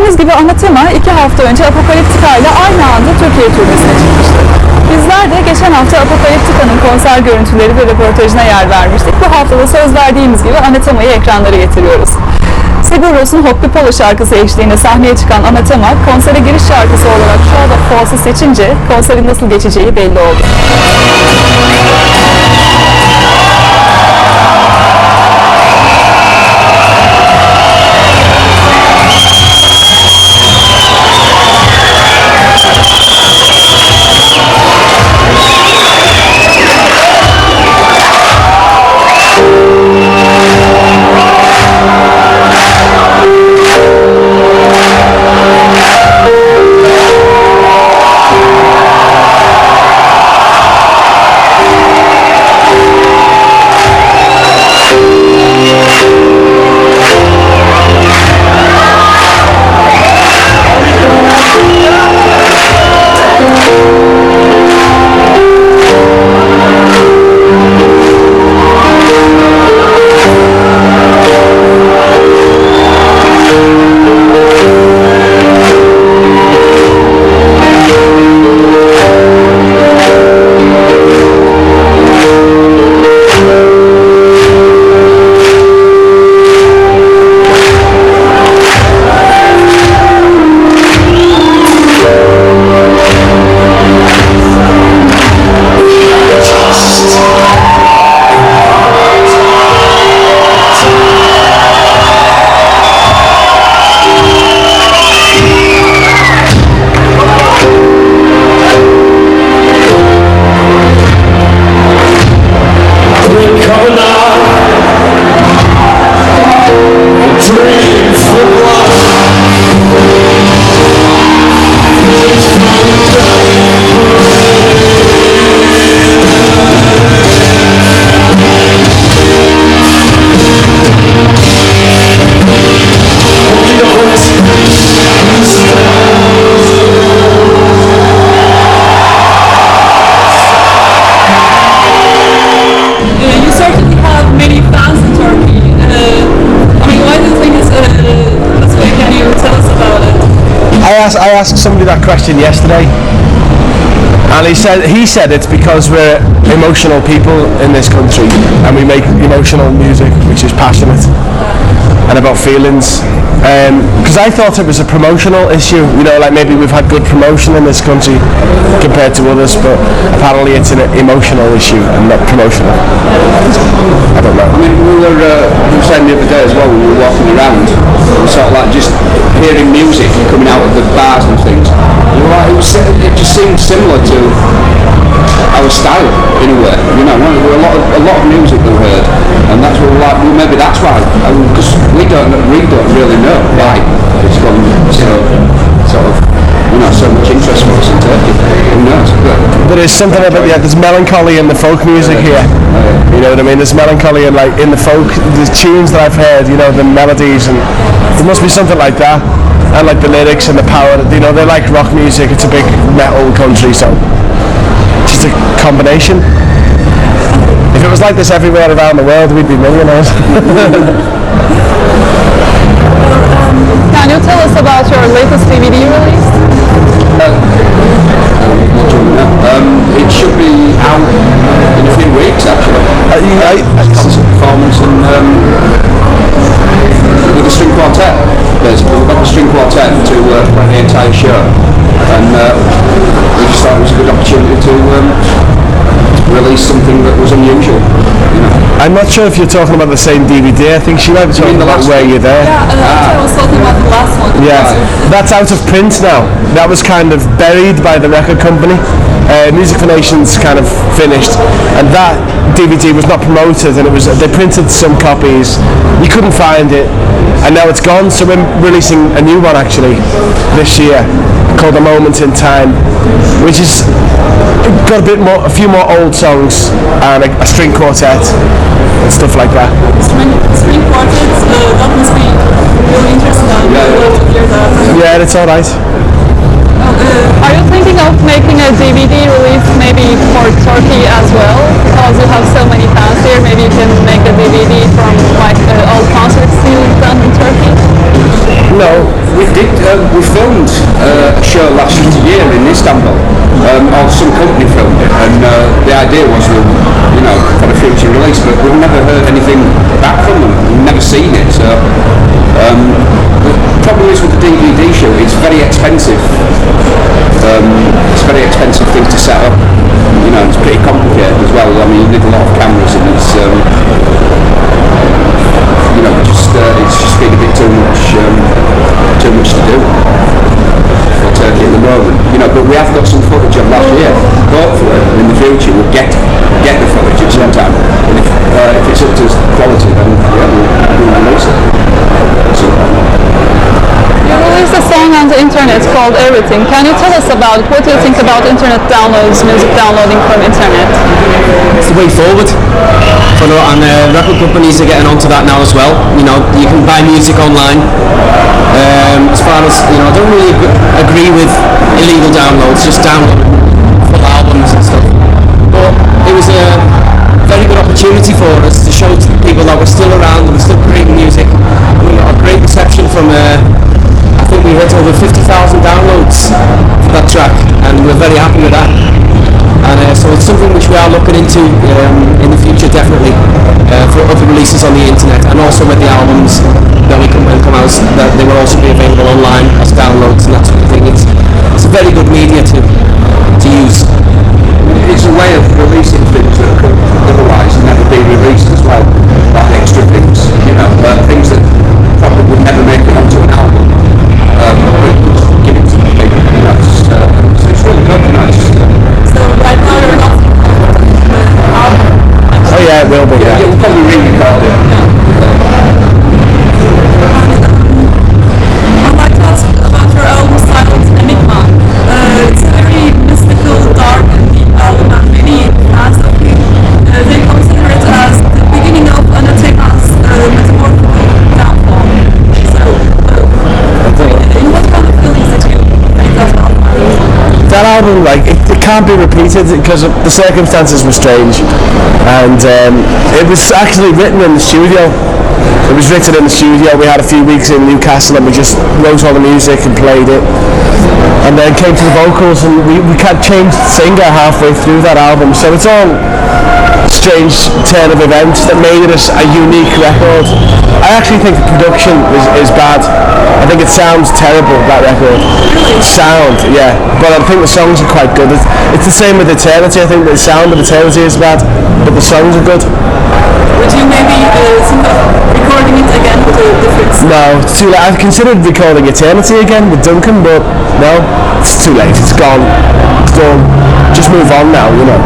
Bildiğiniz gibi Anathema 2 hafta önce Apokaliptika ile aynı anda Türkiye turnesine çıkmıştı. Bizler de geçen hafta Apokaliptika'nın konser görüntüleri ve röportajına yer vermiştik. Bu hafta da söz verdiğimiz gibi Anathema'yı ekranlara getiriyoruz. Seguros'un Hoppy Polo şarkısı eşliğinde sahneye çıkan Anathema, konsere giriş şarkısı olarak Show of Force'ı seçince konserin nasıl geçeceği belli oldu. I asked somebody that question yesterday, and he said it's because we're emotional people in this country, and we make emotional music which is passionate and about feelings. Because I thought it was a promotional issue, you know, like maybe we've had good promotion in this country compared to others, but apparently it's an emotional issue and not promotional. I don't know. I mean, we were saying the other day as well, when we were walking around, we sort of like just hearing music coming out of the bars and things. It just seemed similar to our style in a way, you know. A lot of music we heard, and that's what we're like. Well, maybe that's why, because we don't really know why it's gone sort of so much interest for us in Turkey. Who knows? There is something about there's melancholy in the folk music here. You know what I mean? There's melancholy in the folk, the tunes that I've heard, you know, the melodies, and there must be something like that. And like the lyrics and the power, you know, they like rock music. It's a big metal country, so just a combination. If it was like this everywhere around the world, we'd be millionaires. Can you tell us about your latest DVD release? It should be out in a few weeks, actually. Concert performance and with a string quartet. Basically, we've got the string quartet to play the entire show, and we just thought it was a good opportunity to release something that was unusual. You know. I'm not sure if you're talking about the same DVD. I think she might be talking about Where You're There. Yeah, I was talking about the last one. Yeah, that's out of print now. That was kind of buried by the record company. Music for Nations kind of finished, and that DVD was not promoted, and they printed some copies. You couldn't find it, and now it's gone. So we're releasing a new one actually this year called A Moment in Time, which is got a few more old songs and a string quartet and stuff like that. String quartets, that must be really interesting. Yeah, it's all right. Are you thinking of making a DVD release maybe for Turkey as well? Because you have so many fans here, maybe you can make a DVD from like old concerts you've done in Turkey? No, we did. We filmed a show last year in Istanbul, or some company filmed it, and the idea was that, you know, for a future release, but we've never heard anything back from them. We've never seen it. So the problem is with the DVD show, it's very expensive. It's a very expensive thing to set up. You know, it's pretty complicated as well. I mean, you need a lot of cameras, and it's you know, it's just been a bit too much to do for Turkey at the moment. You know, but we have got some footage of last year. Hopefully, in the future, we'll get the footage at some time. And if it's up to quality, then yeah, we'll release it. So, You released a song on the internet called Everything. Can you tell us about it? What do you think about internet downloads, music downloading from internet? It's the way forward. And record companies are getting onto that now as well. You know, you can buy music online. As far as, you know, I don't really agree with illegal downloads, just downloading full albums and stuff. But it was a very good opportunity for us to show to people that we're still around and we're still creating music. We got a great reception from I think we hit over 50,000 downloads for that track, and we're very happy with that. And so it's something which we are looking into in the future, definitely, for other releases on the internet, and also with the albums that we come out, that they will also be available online as downloads and that sort of thing. It's a very good media to use. it's a way of releasing things that could otherwise never be released as well, like extra things, you know, things that probably would never make it onto an album. Give it to the people, you know, so it's really good, nice. So right now you're not Oh yeah, it will be. Yeah, you'll probably re-record it. I'd like to ask about your album Silent Enigma. It's a very mystical, dark and deep album, and many fans of you, they consider it as the beginning of Anathema's metamorphical downfall. So, in what kind of feelings did you make that album? That album, like, it can't be repeated because the circumstances were strange, and it was actually written in the studio. It was written in the studio. We had a few weeks in Newcastle and we just wrote all the music and played it, and then came to the vocals, and we can't change the singer halfway through that album. So it's all strange turn of events that made it a unique record. I actually think the production is bad. I think it sounds terrible, that record. Sound, yeah. But I think the songs are quite good. It's the same with Eternity. I think the sound of Eternity is bad, but the songs are good. Would you maybe think of recording it again with a different style? No, it's too late. I've considered recording Eternity again with Duncan, but no, it's too late. It's gone. It's done. Just move on now, you know.